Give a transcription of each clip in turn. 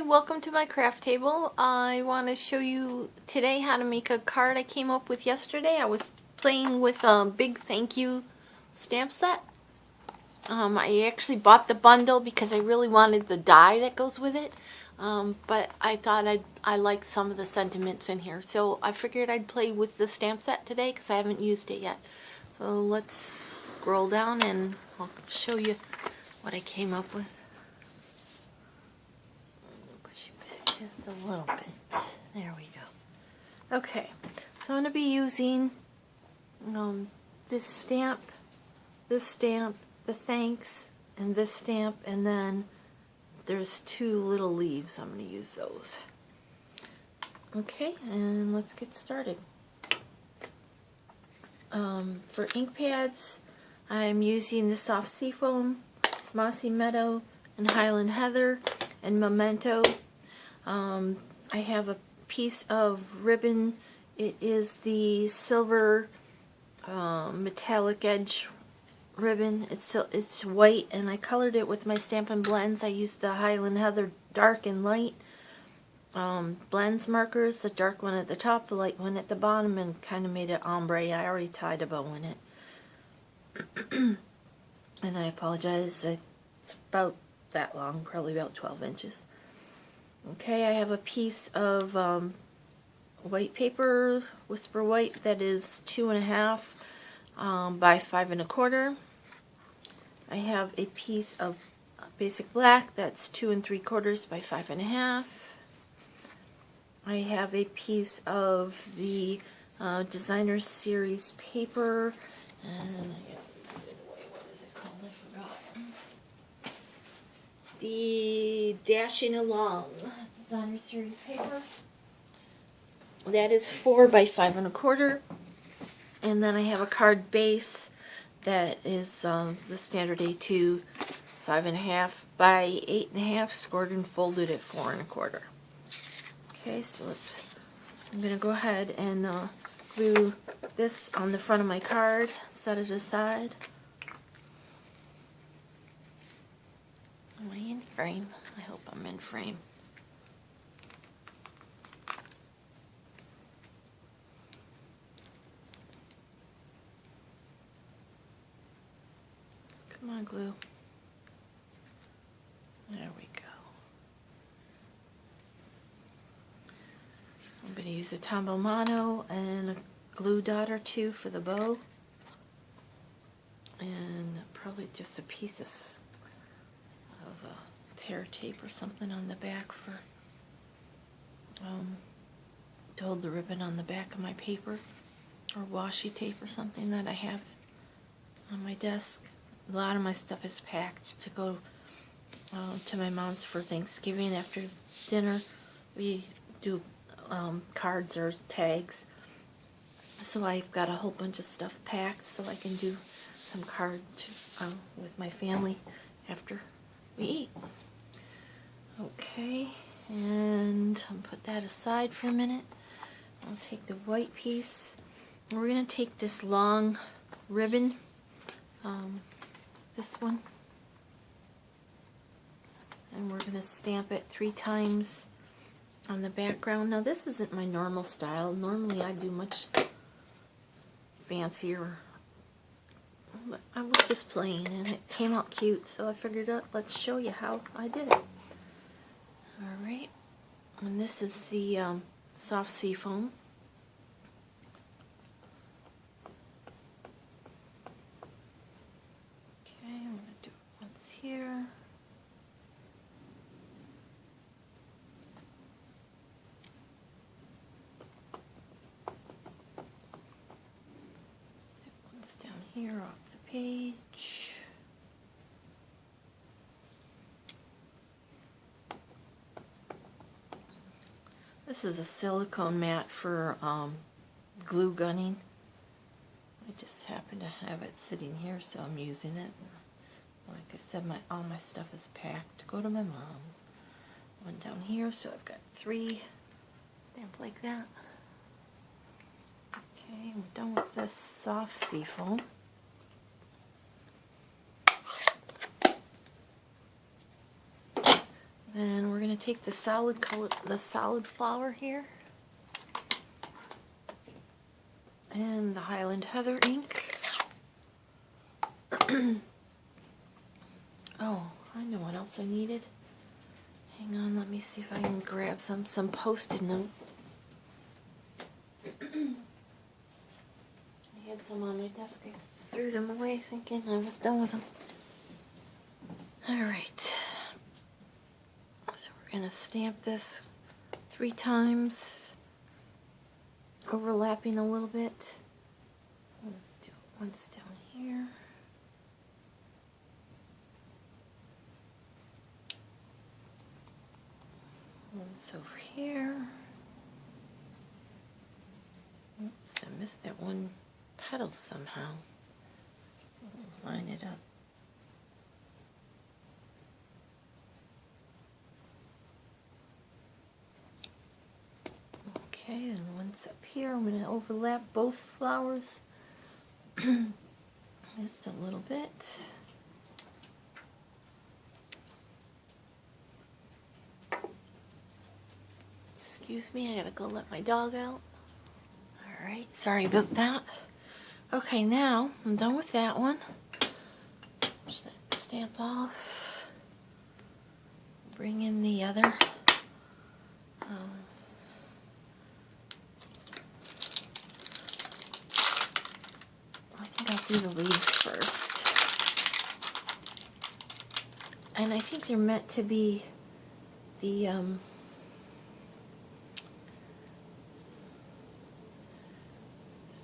Hi, welcome to my craft table. I want to show you today how to make a card I came up with yesterday. I was playing with a big thank you stamp set. I actually bought the bundle because I really wanted the die that goes with it. But I thought I liked some of the sentiments in here. So I figured I'd play with the stamp set today because I haven't used it yet. So let's scroll down and I'll show you what I came up with. Just a little bit. There we go. Okay, so I'm going to be using this stamp, the thanks, and this stamp, and then there's two little leaves. I'm going to use those. Okay, and let's get started. For ink pads, I'm using the soft seafoam, Mossy Meadow, and Highland Heather, and Memento. I have a piece of ribbon. It is the silver metallic edge ribbon. It's white, and I colored it with my Stampin' Blends. I used the Highland Heather dark and light blends markers, the dark one at the top, the light one at the bottom, and kind of made it ombre. I already tied a bow in it. And I apologize, it's about that long, probably about 12 inches. Okay, I have a piece of white paper, Whisper White, that is 2.5 by 5 1/4. I have a piece of basic black that's 2 3/4 by 5 1/2. I have a piece of the Designer Series paper, and I got to put it away. What is it called? I forgot. The Dashing Along Designer Series paper. That is 4 by 5 1/4. And then I have a card base that is the standard A2 5 1/2 by 8 1/2, scored and folded at 4 1/4. Okay, so I'm going to go ahead and glue this on the front of my card, set it aside. Am I in frame? I hope I'm in frame. Come on, glue. There we go. I'm going to use a Tombow Mono and a glue dot or two for the bow. And probably just a piece of tear tape or something on the back for to hold the ribbon on the back of my paper, or washi tape or something that I have on my desk. A lot of my stuff is packed to go to my mom's for Thanksgiving. After dinner we do cards or tags, so I've got a whole bunch of stuff packed so I can do some cards with my family after we eat. Okay, and I'll put that aside for a minute. I'll take the white piece. We're going to take this long ribbon, this one, and we're going to stamp it 3 times on the background. Now this isn't my normal style. Normally I do much fancier. But I was just playing and it came out cute, so I figured out, let's show you how I did it. Alright, and this is the soft seafoam. Okay, I'm going to do it once here. Do once down here off the page. This is a silicone mat for glue gunning. I just happen to have it sitting here, so I'm using it. Like I said, all my stuff is packed to go to my mom's. One down here, so I've got 3 stamped like that. Okay, we're done with this soft seafoam. Then we're going to to take the solid color, the solid flower here, and the Highland Heather ink. Oh, I know what else I needed. Hang on, let me see if I can grab some Post-it note. I had some on my desk. I threw them away thinking I was done with them. Alright. So we're going to stamp this 3 times, overlapping a little bit. Let's do it once down here. Once over here. Oops, I missed that one petal somehow. Line it up. Okay, and once up here, I'm going to overlap both flowers just a little bit. Excuse me, I gotta go let my dog out. Alright, sorry about that. Okay, now I'm done with that one. Push that stamp off. Bring in the other. I think I'll do the leaves first. And I think they're meant to be the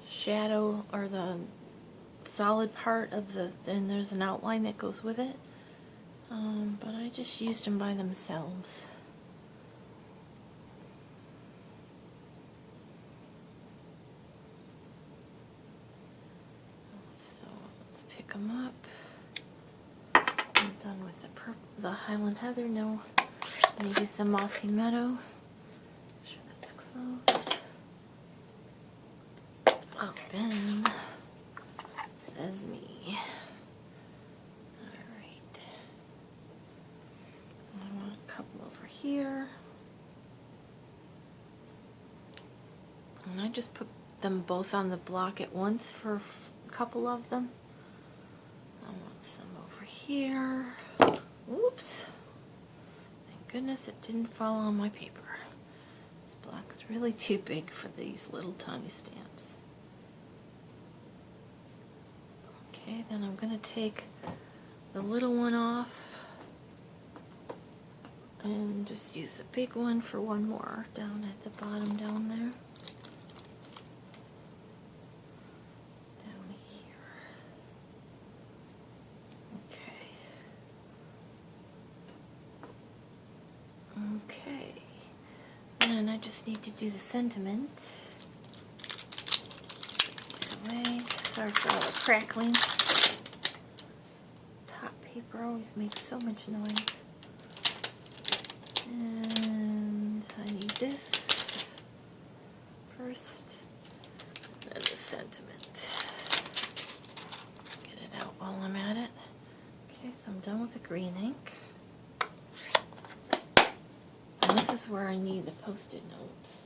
shadow or the solid part of the, then there's an outline that goes with it. But I just used them by themselves. So let's pick them up. I'm done with the Highland Heather. Now I'm going to use the Mossy Meadow. Make sure that's closed. Open. Says me. Alright. I want a couple over here. And I just put them both on the block at once for a couple of them. I want some over here. Oops. Thank goodness it didn't fall on my paper. This block is really too big for these little tiny stamps. Okay, then I'm going to take the little one off and just use the big one for one more down at the bottom down there. Down here. Okay. Okay. And I just need to do the sentiment. Away. Sorry for all the crackling. Top paper always makes so much noise. And I need this first, then the sentiment. Get it out while I'm at it. Okay, so I'm done with the green ink. And this is where I need the Post-it notes.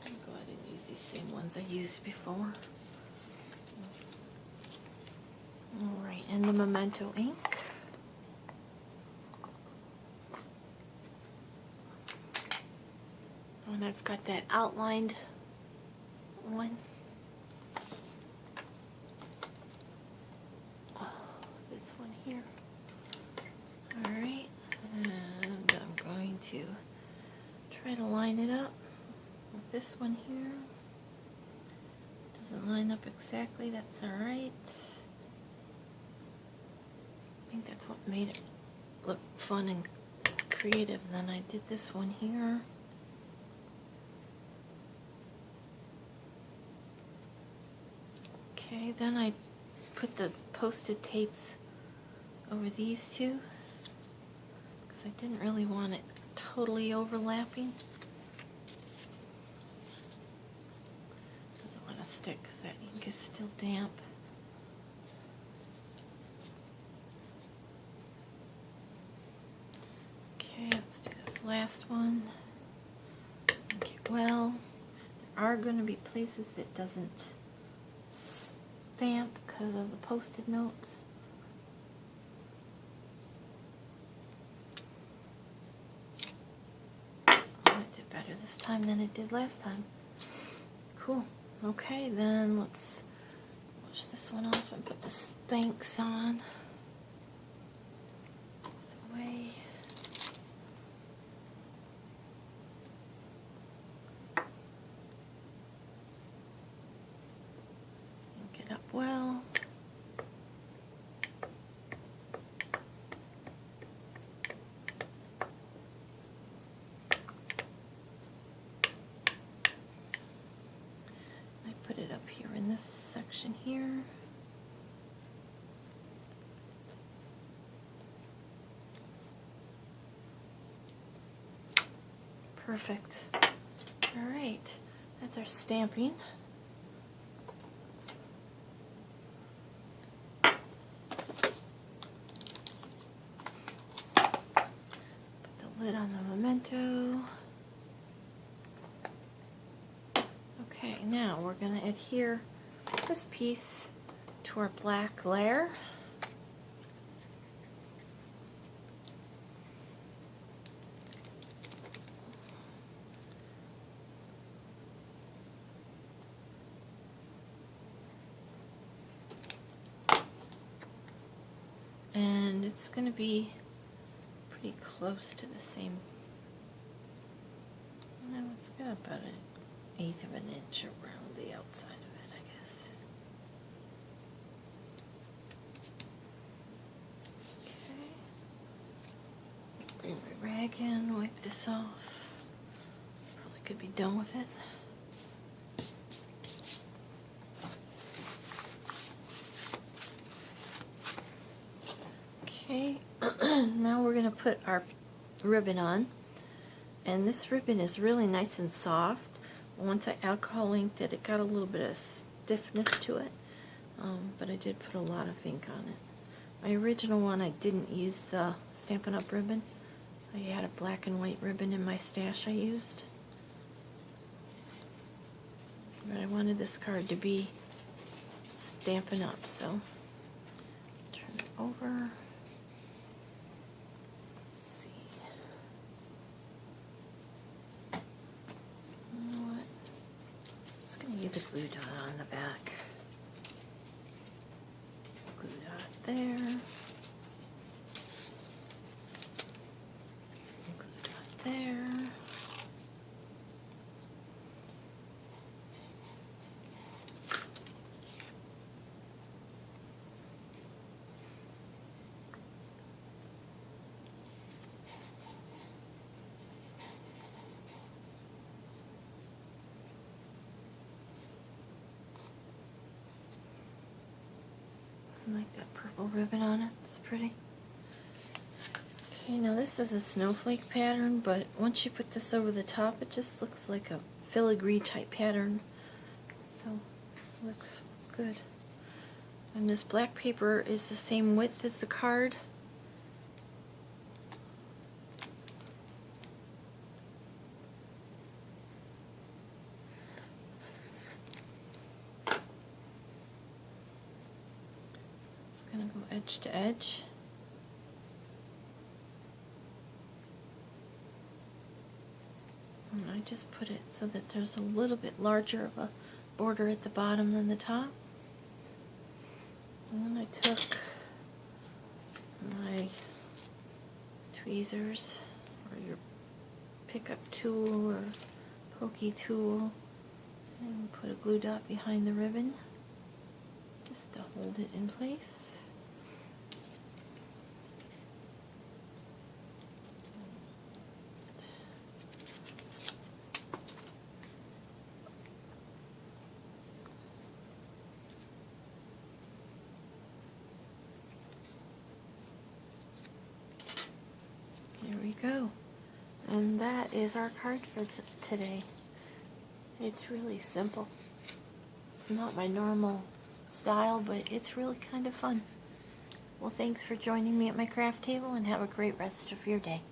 I'll go ahead and use these same ones I used before. Alright, and the Memento ink. And I've got that outlined one. Oh, this one here. Alright, and I'm going to try to line it up with this one here. Doesn't line up exactly, that's alright. I think that's what made it look fun and creative. Then I did this one here. Okay, then I put the Post-it tapes over these two because I didn't really want it totally overlapping. Doesn't want to stick because that ink is still damp. Okay, let's do this the last one. Okay, well, there are going to be places it doesn't stamp because of the post-it notes. It did better this time than it did last time. Cool. Okay, then let's wash this one off and put the thanks on. This way. Ink it up well. Put it up here in this section here. Perfect. All right, that's our stamping. Put the lid on the memento. Okay, now we're going to adhere this piece to our black layer. And it's going to be pretty close to the same. No, it's got about an 1/8 of an inch around the outside of it, I guess. Okay. Bring my rag in, wipe this off. Probably could be done with it. Okay, now we're going to put our ribbon on. And this ribbon is really nice and soft. Once I alcohol inked it, it got a little bit of stiffness to it, but I did put a lot of ink on it. My original one, I didn't use the Stampin' Up! Ribbon. I had a black and white ribbon in my stash I used. But I wanted this card to be Stampin' Up!, so turn it over. Use a glue dot on the back. Glue dot there. Glue dot there. I like that purple ribbon on it, it's pretty. Okay, now this is a snowflake pattern, but once you put this over the top, it just looks like a filigree type pattern. So, it looks good. And this black paper is the same width as the card. Going to go edge to edge. And I just put it so that there's a little bit larger of a border at the bottom than the top. And then I took my tweezers or your pickup tool or pokey tool and put a glue dot behind the ribbon just to hold it in place. There we go. And that is our card for today. It's really simple. It's not my normal style, but it's really kind of fun. Well, thanks for joining me at my craft table, and have a great rest of your day.